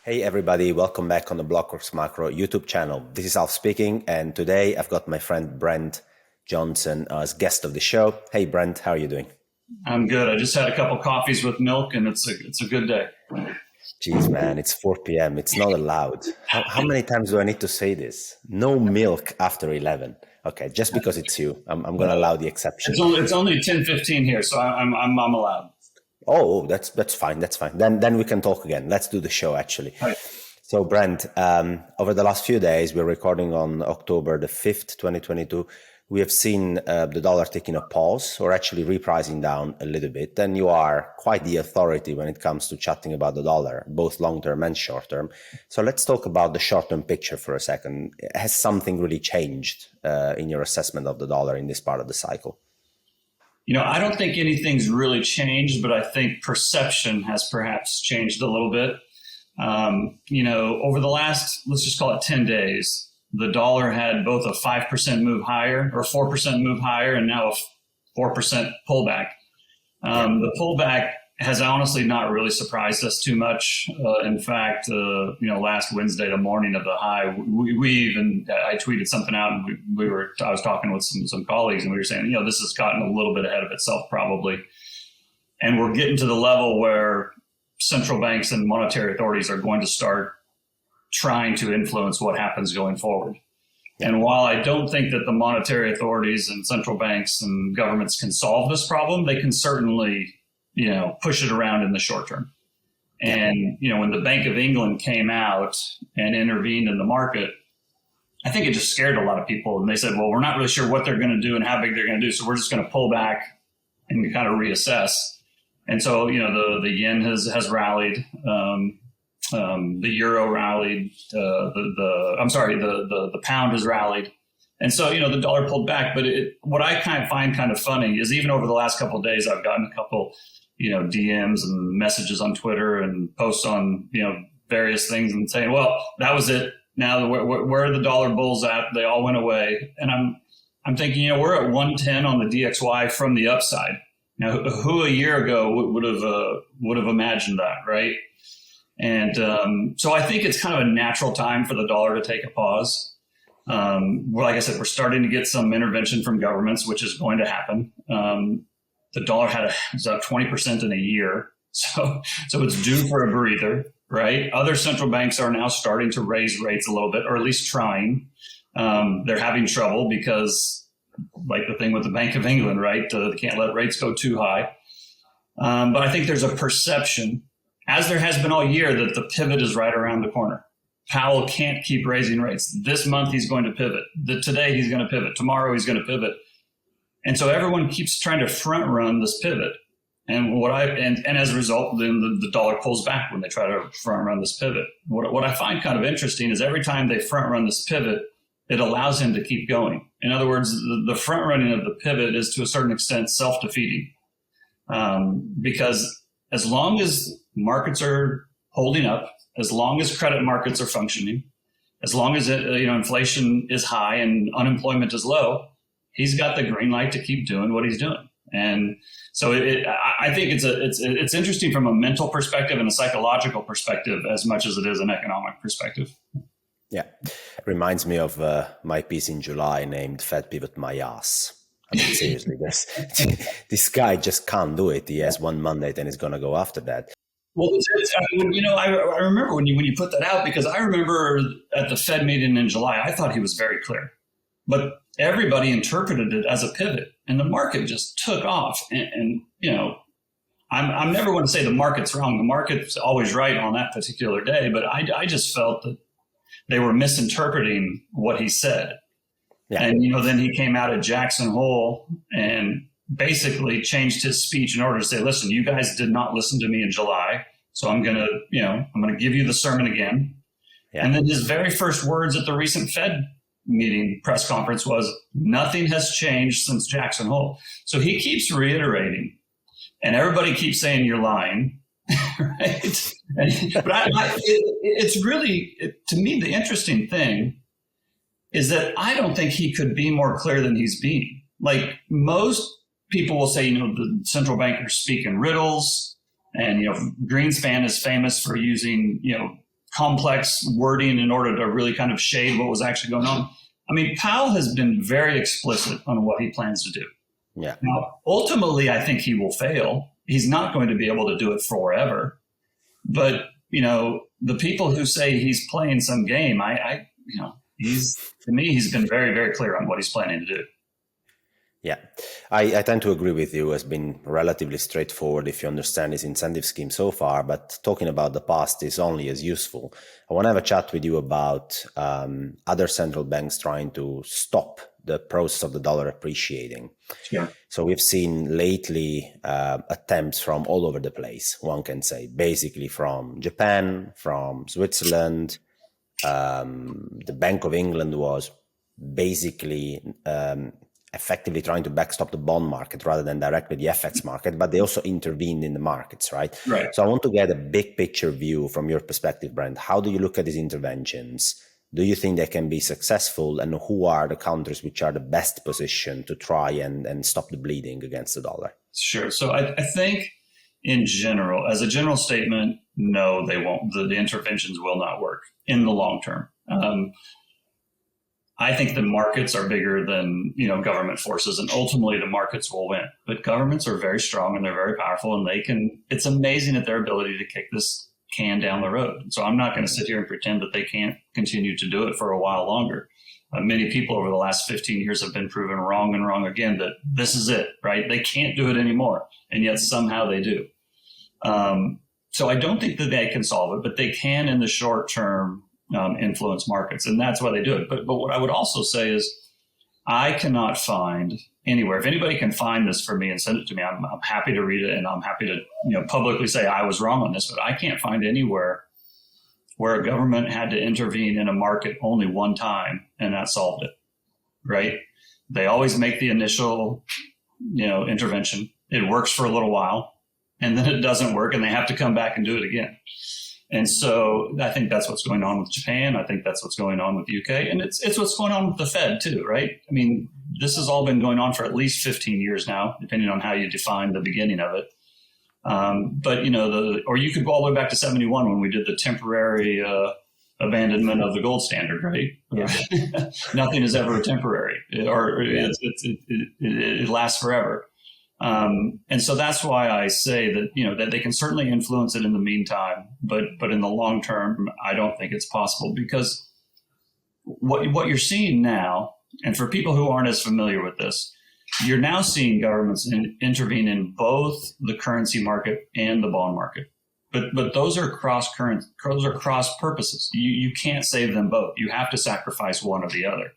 Hey everybody, welcome back on the Blockworks Macro YouTube channel. This is Alf speaking, and today I've got my friend Brent Johnson as guest of the show. Hey Brent, how are you doing? I'm good. I just had a couple coffees with milk, and it's a good day. Jeez, man, it's 4 p.m. It's not allowed. How many times do I need to say this? No milk after 11. Okay, just because it's you, I'm going to allow the exception. It's only 10:15 here, so I'm allowed. Oh, that's fine. That's fine. Then we can talk again. Let's do the show, actually. Right. So, Brent, over the last few days, we're recording on October the 5th, 2022. We have seen the dollar taking a pause or actually repricing down a little bit. And you are quite the authority when it comes to chatting about the dollar, both long-term and short-term. So let's talk about the short-term picture for a second. Has something really changed in your assessment of the dollar in this part of the cycle? I don't think anything's really changed, but I think perception has perhaps changed a little bit. Over the last, let's just call it 10 days, the dollar had both a 5% move higher or 4% move higher and now a 4% pullback. The pullback has honestly not really surprised us too much. In fact, last Wednesday, the morning of the high, I tweeted something out, and I was talking with some colleagues, and we were saying, this has gotten a little bit ahead of itself probably. And we're getting to the level where central banks and monetary authorities are going to start trying to influence what happens going forward. And while I don't think that the monetary authorities and central banks and governments can solve this problem, they can certainly push it around in the short term. And, when the Bank of England came out and intervened in the market, I think it just scared a lot of people. And they said, well, we're not really sure what they're going to do and how big they're going to do. So we're just going to pull back and kind of reassess. And so, the yen has rallied, the euro rallied, the pound has rallied. And so, the dollar pulled back. But what I find kind of funny is even over the last couple of days, I've gotten a couple DMs and messages on Twitter and posts on, various things and saying, well, that was it. Now where are the dollar bulls at? They all went away. And I'm thinking, we're at 110 on the DXY from the upside. Now, who a year ago would have imagined that, right? And so I think it's kind of a natural time for the dollar to take a pause. Like I said, we're starting to get some intervention from governments, which is going to happen. The dollar was up 20% in a year. So it's due for a breather, right? Other central banks are now starting to raise rates a little bit, or at least trying. They're having trouble because, like the thing with the Bank of England, right? They can't let rates go too high. But I think there's a perception, as there has been all year, that the pivot is right around the corner. Powell can't keep raising rates. This month he's going to pivot. Today he's going to pivot. Tomorrow he's going to pivot. And so everyone keeps trying to front run this pivot. And and as a result, then the dollar pulls back when they try to front run this pivot. What I find kind of interesting is every time they front run this pivot, it allows him to keep going. In other words, the front running of the pivot is to a certain extent self-defeating. Because as long as markets are holding up, as long as credit markets are functioning, as long as inflation is high and unemployment is low, he's got the green light to keep doing what he's doing. And so I think it's interesting from a mental perspective and a psychological perspective as much as it is an economic perspective. Yeah, it reminds me of my piece in July named "Fed Pivot My Ass." I mean, seriously, this guy just can't do it. He has one mandate and he's going to go after that. Well, I remember when you put that out, because I remember at the Fed meeting in July, I thought he was very clear, but everybody interpreted it as a pivot, and the market just took off. And I'm never going to say the market's wrong. The market's always right on that particular day, but I just felt that they were misinterpreting what he said. Yeah. And, then he came out at Jackson Hole and basically changed his speech in order to say, listen, you guys did not listen to me in July. So I'm going to give you the sermon again. Yeah. And then his very first words at the recent Fed meeting press conference was, nothing has changed since Jackson Hole. So he keeps reiterating, and everybody keeps saying you're lying. Right. But it's really, to me, the interesting thing is that I don't think he could be more clear than he's being. Like, most people will say, the central bankers speak in riddles, and, Greenspan is famous for using, complex wording in order to really kind of shade what was actually going on. I mean, Powell has been very explicit on what he plans to do. Yeah. Now, ultimately, I think he will fail. He's not going to be able to do it forever. But, the people who say he's playing some game, to me, he's been very, very clear on what he's planning to do. Yeah, I tend to agree with you. It's been relatively straightforward if you understand his incentive scheme so far, but talking about the past is only as useful. I want to have a chat with you about other central banks trying to stop the process of the dollar appreciating. Sure. So we've seen lately attempts from all over the place, one can say, basically from Japan, from Switzerland. The Bank of England was basically effectively trying to backstop the bond market rather than directly the FX market, but they also intervened in the markets, right? Right. So I want to get a big picture view from your perspective, Brent. How do you look at these interventions? Do you think they can be successful? And who are the countries which are the best positioned to try and stop the bleeding against the dollar? Sure. So I think in general, as a general statement, no, they won't. The interventions will not work in the long term. I think the markets are bigger than, government forces, and ultimately the markets will win. But governments are very strong and they're very powerful, and it's amazing at their ability to kick this can down the road. So I'm not going to sit here and pretend that they can't continue to do it for a while longer. Many people over the last 15 years have been proven wrong and wrong again that this is it, right? They can't do it anymore. And yet somehow they do. So I don't think that they can solve it, but they can in the short term influence markets. And that's why they do it. But what I would also say is I cannot find anywhere. If anybody can find this for me and send it to me, I'm happy to read it, and I'm happy to publicly say I was wrong on this. But I can't find anywhere where a government had to intervene in a market only one time and that solved it. Right? They always make the initial intervention. It works for a little while, and then it doesn't work, and they have to come back and do it again. And so I think that's what's going on with Japan. I think that's what's going on with the UK. And it's what's going on with the Fed too, right? I mean, this has all been going on for at least 15 years now, depending on how you define the beginning of it. But, or you could go all the way back to 71 when we did the temporary abandonment of the gold standard, right? Yeah. Nothing is ever temporary, or it lasts forever. And so that's why I say that, that they can certainly influence it in the meantime, but in the long term, I don't think it's possible, because what you're seeing now, and for people who aren't as familiar with this, you're now seeing governments intervene in both the currency market and the bond market. But those are cross purposes. You can't save them both. You have to sacrifice one or the other,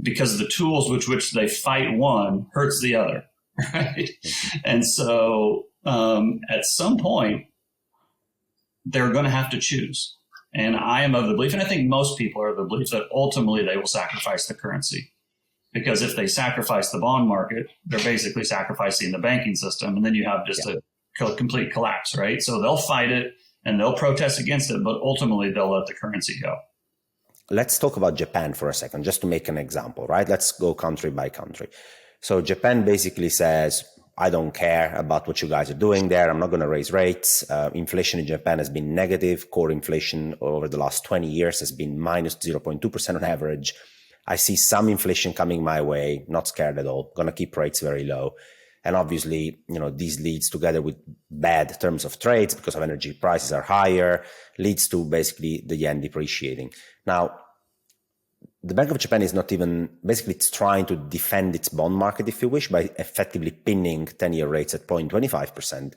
because the tools with which they fight one hurts the other. Right. And so at some point, they're going to have to choose. And I am of the belief, and I think most people are of the belief, that ultimately they will sacrifice the currency. Because if they sacrifice the bond market, they're basically sacrificing the banking system. And then you have just a complete collapse, right? So they'll fight it and they'll protest against it, but ultimately they'll let the currency go. Let's talk about Japan for a second, just to make an example, right? Let's go country by country. So Japan basically says, I don't care about what you guys are doing there. I'm not going to raise rates. Inflation in Japan has been negative. Core inflation over the last 20 years has been minus 0.2% on average. I see some inflation coming my way, not scared at all. Going to keep rates very low. And obviously, this leads, together with bad terms of trades because of energy prices are higher, leads to basically the yen depreciating. Now, the Bank of Japan is not even, basically it's trying to defend its bond market, if you wish, by effectively pinning 10-year rates at 0.25%,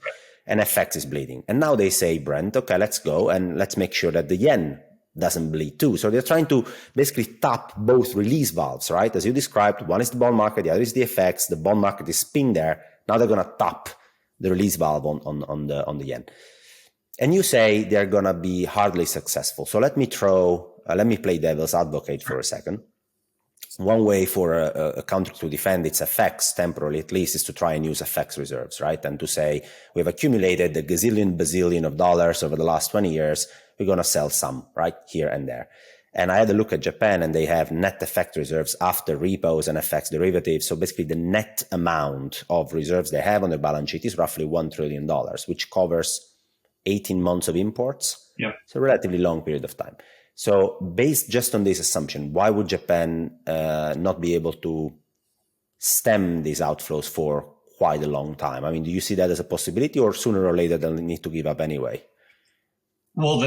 and FX is bleeding. And now they say, Brent, okay, let's go and let's make sure that the yen doesn't bleed too. So they're trying to basically tap both release valves, right? As you described, one is the bond market, the other is the FX. The bond market is pinned there. Now they're going to tap the release valve on the yen. And you say they're going to be hardly successful. So let me play devil's advocate for a second. One way for a country to defend its FX, temporarily at least, is to try and use FX reserves, right? And to say, we've accumulated a bazillion of dollars over the last 20 years. We're going to sell some, right, here and there. And I had a look at Japan, and they have net FX reserves after repos and FX derivatives. So basically the net amount of reserves they have on their balance sheet is roughly $1 trillion, which covers 18 months of imports Yep. It's a relatively long period of time. So based just on this assumption, why would Japan not be able to stem these outflows for quite a long time? I mean, do you see that as a possibility, or sooner or later they'll need to give up anyway? Well,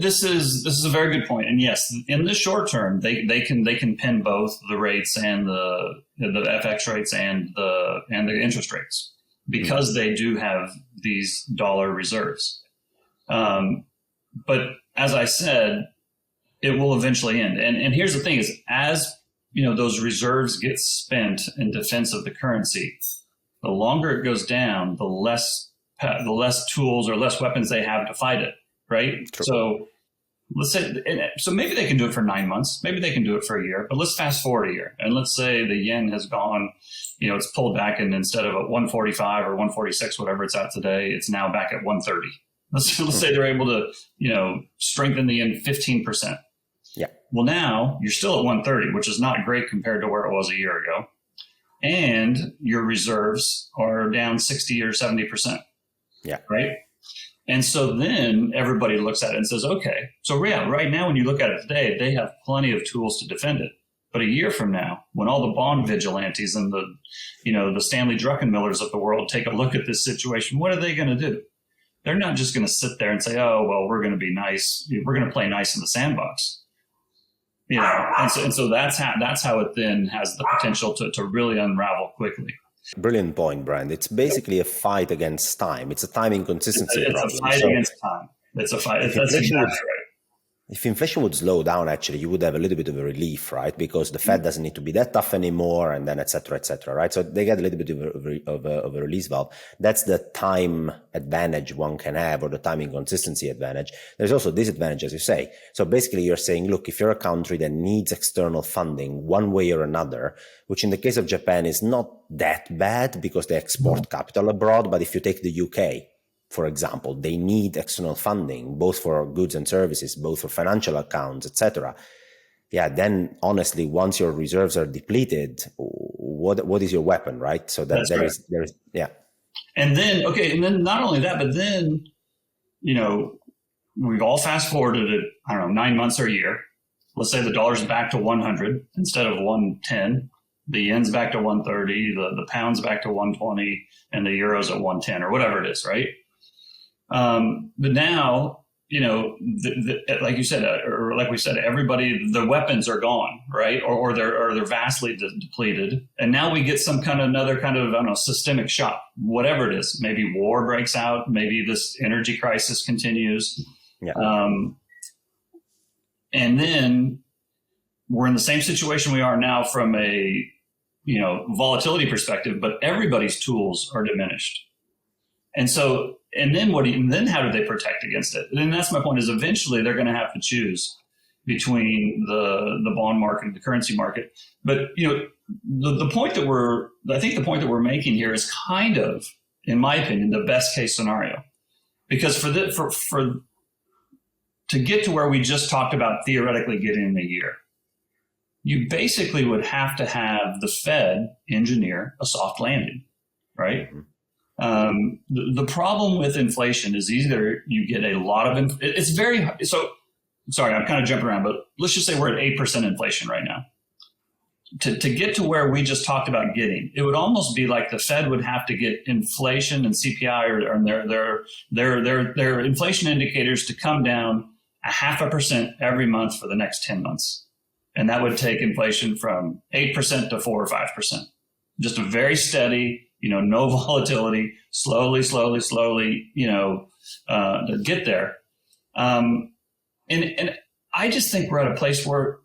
this is a very good point, and yes, in the short term, they can pin both the rates and the FX rates and the interest rates because they do have these dollar reserves. But as I said, it will eventually end. And here's the thing: is as those reserves get spent in defense of the currency, the longer it goes down, the less tools or less weapons they have to fight it. Right. True. So let's say, so maybe they can do it for 9 months. Maybe they can do it for a year, but let's fast forward a year. And let's say the yen has gone, it's pulled back, and instead of at 145 or 146, whatever it's at today, it's now back at 130. Let's say they're able to, strengthen the yen 15%. Yeah. Well, now you're still at 130, which is not great compared to where it was a year ago. And your reserves are down 60 or 70%. Yeah. Right. And so then everybody looks at it and says, okay, so yeah, right now when you look at it today, they have plenty of tools to defend it. But a year from now, when all the bond vigilantes and the Stanley Druckenmillers of the world take a look at this situation, what are they going to do? They're not just going to sit there and say, oh, well, we're going to be nice. We're going to play nice in the sandbox. And so that's how it then has the potential to really unravel quickly. Brilliant point, Brent. It's basically a fight against time. It's a time inconsistency problem. It's a fight against time. It's a fight. That's exactly right. If inflation would slow down, actually, you would have a little bit of a relief, right? Because the Fed doesn't need to be that tough anymore, and then et cetera, right? So they get a little bit of a release valve. That's the time advantage one can have, or the time inconsistency advantage. There's also disadvantage, as you say. So basically, you're saying, look, if you're a country that needs external funding one way or another, which in the case of Japan is not that bad because they export capital abroad, but if you take the UK, for example, they need external funding, both for goods and services, both for financial accounts, etc. Yeah, then honestly, once your reserves are depleted, what is your weapon, right? So that there is, yeah. And then, not only that, but then, we've all fast forwarded it, 9 months or a year. Let's say the dollar's back to 100 instead of 110. The yen's back to 130, the pound's back to 120, and the euro's at 110 or whatever it is, right? But now, like you said, or like we said, everybody, the weapons are gone, right? Or they're vastly depleted. And now we get another kind of, systemic shock, whatever it is. Maybe war breaks out. Maybe this energy crisis continues. Yeah. And then we're in the same situation we are now from a, volatility perspective, but everybody's tools are diminished. And so, and then how do they protect against it? And that's my point, is eventually they're going to have to choose between the bond market and the currency market. But, the point that we're making here is kind of, in my opinion, the best case scenario, because to get to where we just talked about theoretically getting in a year, you basically would have to have the Fed engineer a soft landing, right? Mm-hmm. The problem with inflation is either you get a lot of, it's very, so sorry, I'm kind of jumping around, but let's just say we're at 8% inflation right now. To get to where we just talked about getting, it would almost be like the Fed would have to get inflation and CPI or their inflation indicators to come down 0.5% every month for the next 10 months. And that would take inflation from 8% to 4 or 5%. Just a very steady, no volatility, slowly, to get there. And I just think we're at a place where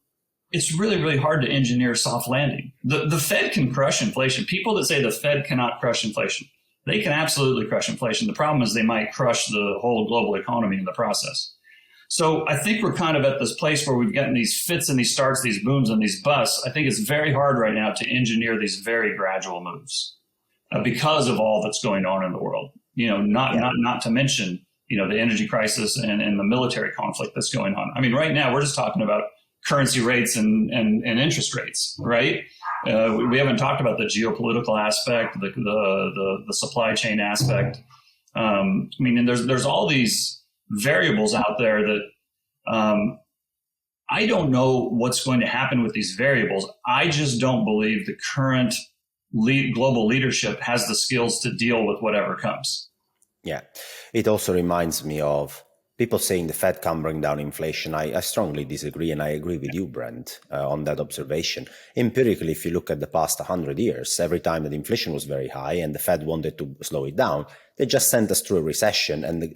it's really, really hard to engineer soft landing. The Fed can crush inflation. People that say the Fed cannot crush inflation, they can absolutely crush inflation. The problem is they might crush the whole global economy in the process. So I think we're kind of at this place where we've gotten these fits and these starts, these booms and these busts. I think it's very hard right now to engineer these very gradual moves because of all that's going on in the world. Not to mention, the energy crisis and the military conflict that's going on. I mean, right now we're just talking about currency rates and interest rates, right? We haven't talked about the geopolitical aspect, the supply chain aspect. And there's all these variables out there that I don't know what's going to happen with these variables. I just don't believe the current global leadership has the skills to deal with whatever comes. Yeah, it also reminds me of people saying the Fed can bring down inflation. I strongly disagree, and I agree with you, Brent, on that observation. Empirically, if you look at the past 100 years, every time that inflation was very high and the Fed wanted to slow it down, they just sent us through a recession. And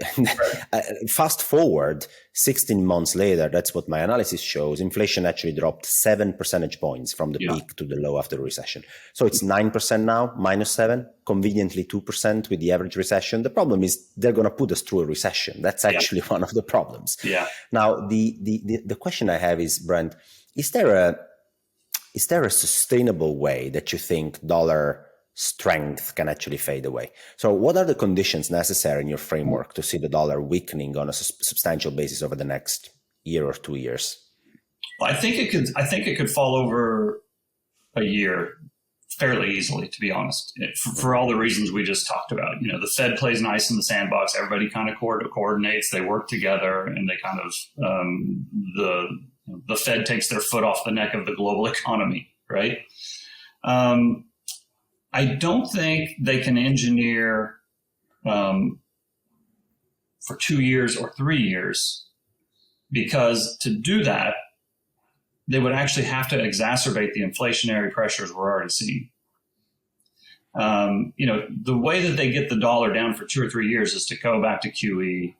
fast forward 16 months later, that's what my analysis shows, inflation actually dropped 7 percentage points from the peak to the low after the recession. So it's 9% now, minus 7, conveniently 2% with the average recession. The problem is they're going to put us through a recession. That's actually one of the problems. Yeah. Now, the question I have is, Brent, is there a sustainable way that you think dollar strength can actually fade away? So what are the conditions necessary in your framework to see the dollar weakening on a substantial basis over the next year or 2 years? Well, I think it could fall over a year fairly easily, to be honest, for all the reasons we just talked about. You know, the Fed plays nice in the sandbox. Everybody kind of coordinates. They work together, and they kind of the Fed takes their foot off the neck of the global economy, right? I don't think they can engineer for 2 years or 3 years, because to do that, they would actually have to exacerbate the inflationary pressures we're already seeing. The way that they get the dollar down for 2 or 3 years is to go back to QE,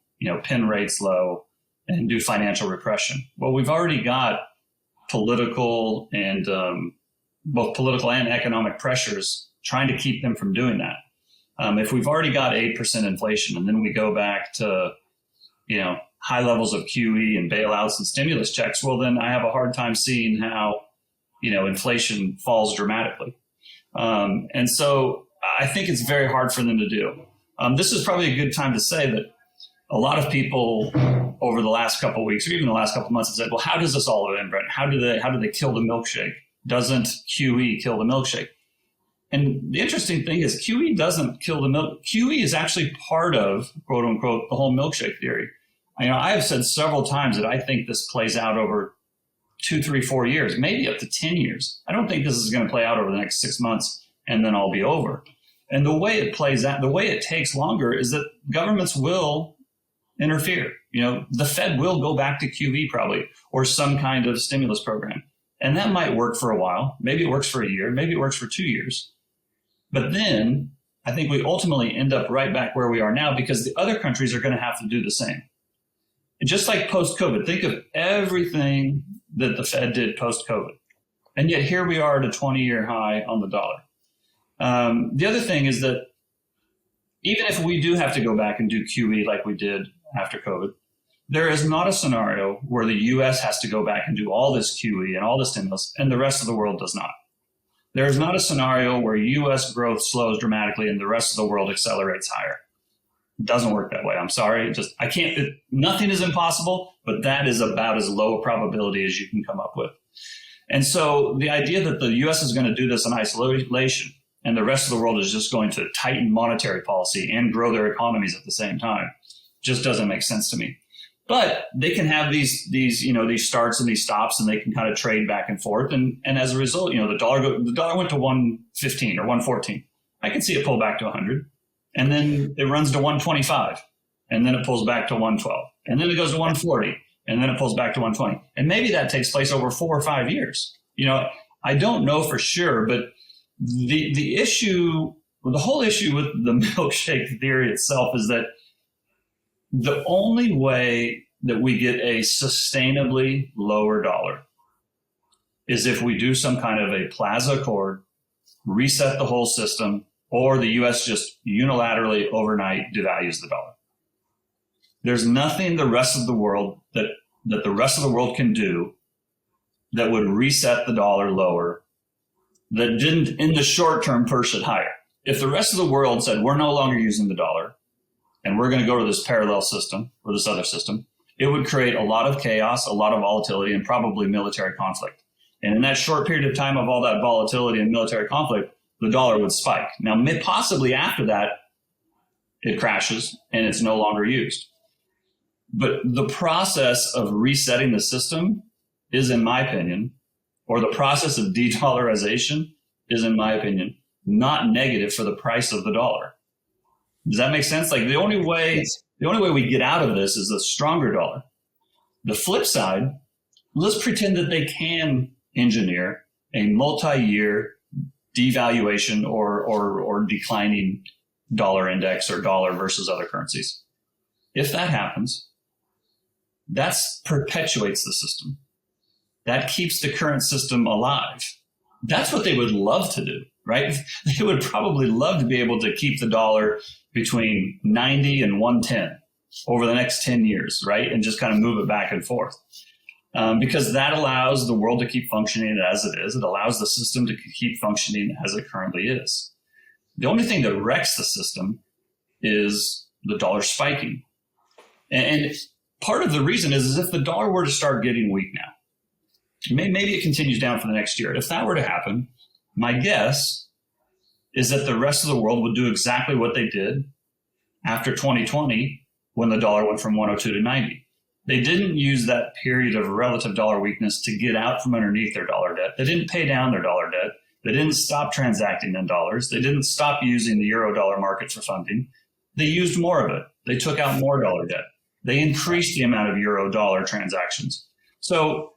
pin rates low, and do financial repression. Well, we've already got political and both political and economic pressures trying to keep them from doing that. If we've already got 8% inflation and then we go back to, high levels of QE and bailouts and stimulus checks, well, then I have a hard time seeing how, inflation falls dramatically. And so I think it's very hard for them to do. This is probably a good time to say that a lot of people over the last couple of weeks, or even the last couple of months, have said, well, how does this all end, Brent? How do they kill the milkshake? Doesn't QE kill the milkshake? And the interesting thing is QE doesn't kill the milk. QE is actually part of, quote unquote, the whole milkshake theory. I have said several times that I think this plays out over 2, 3, 4 years, maybe up to 10 years. I don't think this is going to play out over the next 6 months and then all be over. And the way it plays out, the way it takes longer, is that governments will interfere. The Fed will go back to QE probably, or some kind of stimulus program. And that might work for a while. Maybe it works for a year. Maybe it works for 2 years. But then I think we ultimately end up right back where we are now, because the other countries are going to have to do the same. And just like post-COVID, think of everything that the Fed did post-COVID. And yet here we are at a 20-year high on the dollar. The other thing is that even if we do have to go back and do QE like we did after COVID, there is not a scenario where the U.S. has to go back and do all this QE and all this stimulus, and the rest of the world does not. There is not a scenario where U.S. growth slows dramatically and the rest of the world accelerates higher. It doesn't work that way. I'm sorry. Nothing is impossible, but that is about as low a probability as you can come up with. And so the idea that the U.S. is going to do this in isolation and the rest of the world is just going to tighten monetary policy and grow their economies at the same time just doesn't make sense to me. But they can have these starts and these stops, and they can kind of trade back and forth. And as a result, the dollar went to 115 or 114. I can see it pull back to 100, and then it runs to 125, and then it pulls back to 112, and then it goes to 140, and then it pulls back to 120. And maybe that takes place over 4 or 5 years. I don't know for sure, but the issue, the whole issue with the milkshake theory itself is that the only way that we get a sustainably lower dollar is if we do some kind of a plaza accord, reset the whole system, or the U.S. just unilaterally overnight devalues the dollar. There's nothing the rest of the world that the rest of the world can do that would reset the dollar lower, that didn't in the short term push it higher. If the rest of the world said, we're no longer using the dollar, and we're going to go to this parallel system or this other system, it would create a lot of chaos, a lot of volatility, and probably military conflict. And in that short period of time of all that volatility and military conflict, the dollar would spike. Now, possibly after that, it crashes and it's no longer used. But the process of resetting the system is, in my opinion, or the process of de-dollarization is, in my opinion, not negative for the price of the dollar. Does that make sense? Like the only way we get out of this is a stronger dollar. The flip side, let's pretend that they can engineer a multi-year devaluation or declining dollar index or dollar versus other currencies. If that happens, that perpetuates the system. That keeps the current system alive. That's what they would love to do, right? They would probably love to be able to keep the dollar between 90 and 110 over the next 10 years, right? And just kind of move it back and forth. Because that allows the world to keep functioning as it is. It allows the system to keep functioning as it currently is. The only thing that wrecks the system is the dollar spiking. And part of the reason is if the dollar were to start getting weak now, maybe it continues down for the next year. If that were to happen, my guess is that the rest of the world would do exactly what they did after 2020 when the dollar went from 102 to 90. They didn't use that period of relative dollar weakness to get out from underneath their dollar debt. They didn't pay down their dollar debt. They didn't stop transacting in dollars. They didn't stop using the euro dollar market for funding. They used more of it. They took out more dollar debt. They increased the amount of euro dollar transactions. So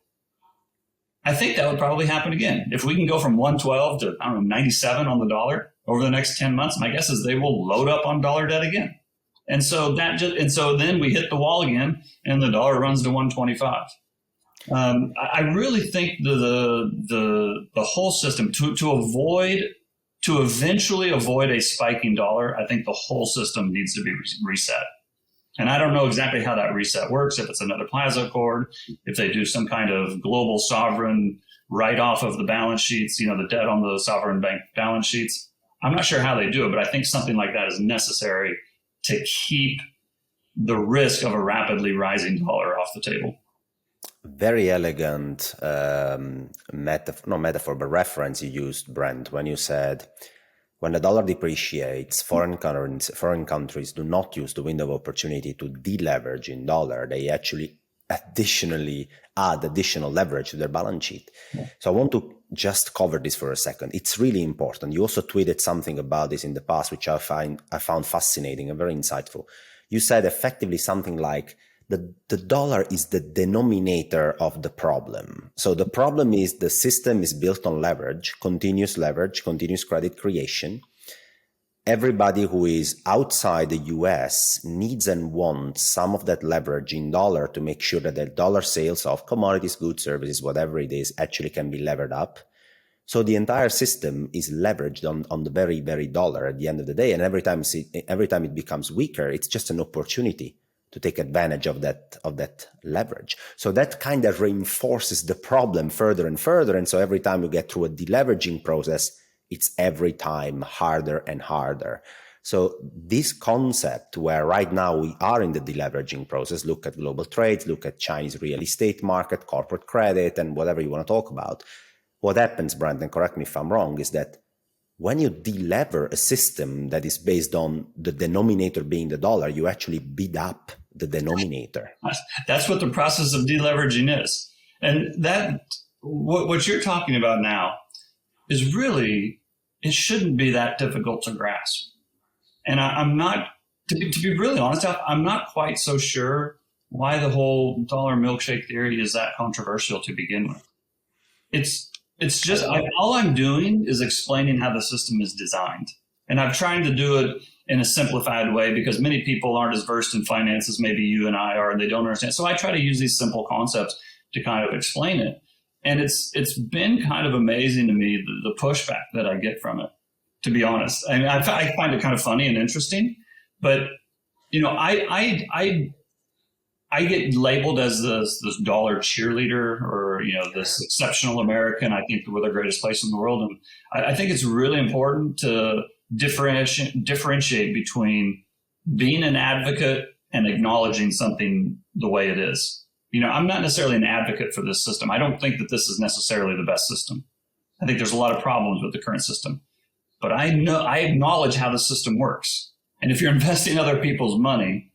I think that would probably happen again. If we can go from 112 to, 97 on the dollar over the next 10 months, my guess is they will load up on dollar debt again. And so then we hit the wall again and the dollar runs to 125. I really think the whole system to eventually avoid a spiking dollar, I think the whole system needs to be reset. And I don't know exactly how that reset works, if it's another Plaza Accord, if they do some kind of global sovereign write-off of the balance sheets, the debt on the sovereign bank balance sheets. I'm not sure how they do it, but I think something like that is necessary to keep the risk of a rapidly rising dollar off the table. Very elegant metaphor, but reference you used, Brent, when you said, when the dollar depreciates, foreign countries do not use the window of opportunity to deleverage in dollar. They actually additionally add additional leverage to their balance sheet. Yeah. So I want to just cover this for a second. It's really important. You also tweeted something about this in the past, which I found fascinating and very insightful. You said effectively something like, the dollar is the denominator of the problem. So the problem is the system is built on leverage, continuous credit creation. Everybody who is outside the US needs and wants some of that leverage in dollar to make sure that their dollar sales of commodities, goods, services, whatever it is, actually can be levered up. So the entire system is leveraged on the very, very dollar at the end of the day. And every time it becomes weaker, it's just an opportunity to take advantage of that leverage. So that kind of reinforces the problem further and further. And so every time you get through a deleveraging process, it's every time harder and harder. So this concept where right now we are in the deleveraging process, look at global trades, look at Chinese real estate market, corporate credit, and whatever you want to talk about. What happens, Brent, and correct me if I'm wrong, is that when you delever a system that is based on the denominator being the dollar, you actually bid up the denominator. That's what the process of deleveraging is. And that what you're talking about now is really, it shouldn't be that difficult to grasp. And I'm not, to be really honest, I'm not quite so sure why the whole dollar milkshake theory is that controversial to begin with. It's just, all I'm doing is explaining how the system is designed. And I'm trying to do it in a simplified way because many people aren't as versed in finance as maybe you and I are, and they don't understand. So I try to use these simple concepts to kind of explain it. And it's been kind of amazing to me, the pushback that I get from it, to be honest. I mean, I find it kind of funny and interesting, but I get labeled as this dollar cheerleader or, this exceptional American. I think we're the greatest place in the world. And I think it's really important to differentiate between being an advocate and acknowledging something the way it is. I'm not necessarily an advocate for this system. I don't think that this is necessarily the best system. I think there's a lot of problems with the current system, but I acknowledge how the system works. And if you're investing other people's money,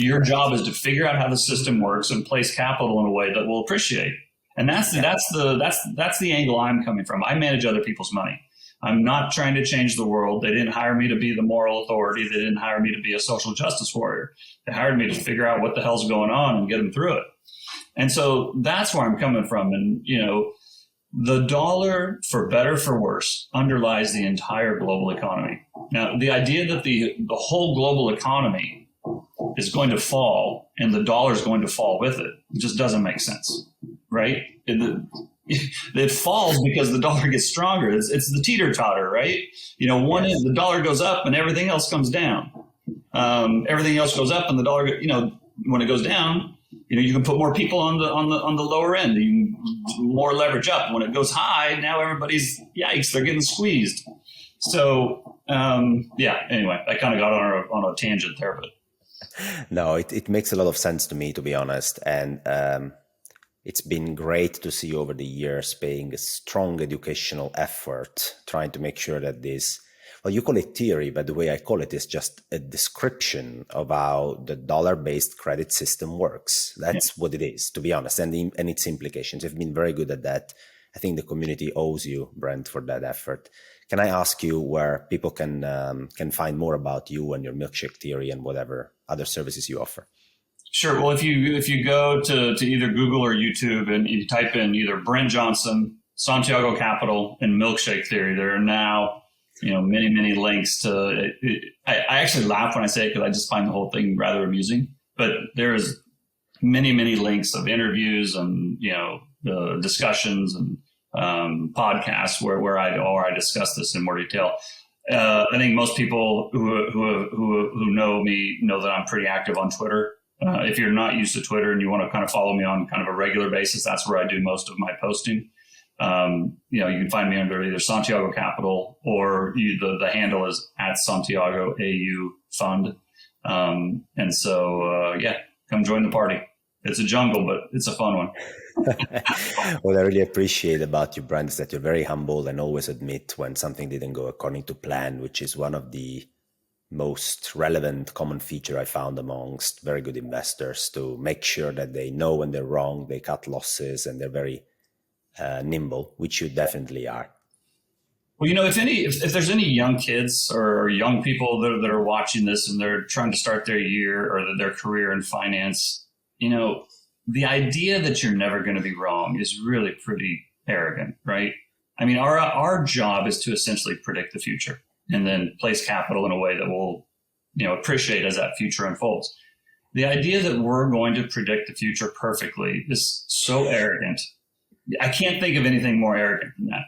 Your job is to figure out how the system works and place capital in a way that will appreciate. And that's the angle I'm coming from. I manage other people's money. I'm not trying to change the world. They didn't hire me to be the moral authority. They didn't hire me to be a social justice warrior. They hired me to figure out what the hell's going on and get them through it. And so that's where I'm coming from. And, the dollar, for better, for worse, underlies the entire global economy. Now, the idea that the whole global economy is going to fall and the dollar is going to fall with it just doesn't make sense, right? It falls because the dollar gets stronger. It's the teeter-totter, right? One end, the dollar goes up and everything else comes down. Everything else goes up and the dollar, when it goes down, you can put more people on the lower end. You can more leverage up. When it goes high, now everybody's, yikes, they're getting squeezed. So, anyway, I kind of got on a tangent there, but. No, it makes a lot of sense to me, to be honest. And it's been great to see over the years paying a strong educational effort, trying to make sure that this, well, you call it theory, but the way I call it is just a description of how the dollar-based credit system works. That's what it is, to be honest, and its implications. You've been very good at that. I think the community owes you, Brent, for that effort. Can I ask you where people can find more about you and your milkshake theory and whatever other services you offer? Sure. Well, if you go to either Google or YouTube and you type in either Brent Johnson, Santiago Capital, and milkshake theory, there are now many links to it. I actually laugh when I say it because I just find the whole thing rather amusing. But there's many links of interviews and discussions and podcasts where I discuss this in more detail. I think most people who know me know that I'm pretty active on Twitter. If you're not used to Twitter and you want to kind of follow me on kind of a regular basis, that's where I do most of my posting. You can find me under either Santiago Capital or the handle is at Santiago AU Fund. And so, come join the party. It's a jungle, but it's a fun one. What I really appreciate about you, Brent, is that you're very humble and always admit when something didn't go according to plan, which is one of the most relevant common feature I found amongst very good investors, to make sure that they know when they're wrong, they cut losses, and they're very nimble, which you definitely are. Well, if there's any young kids or young people that are watching this and they're trying to start their year or their career in finance, the idea that you're never going to be wrong is really pretty arrogant, right? I mean, our job is to essentially predict the future and then place capital in a way that will, appreciate as that future unfolds. The idea that we're going to predict the future perfectly is so arrogant. I can't think of anything more arrogant than that.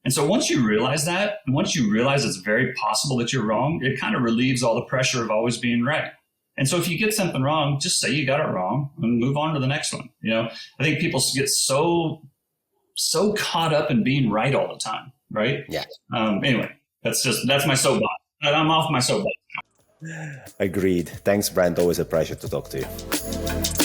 And so once you realize that, and once you realize it's very possible that you're wrong, it kind of relieves all the pressure of always being right. And so if you get something wrong, just say you got it wrong and move on to the next one. I think people get so caught up in being right all the time, right? Yeah. Anyway, that's my soapbox. I'm off my soapbox now. Agreed. Thanks, Brent. Always a pleasure to talk to you.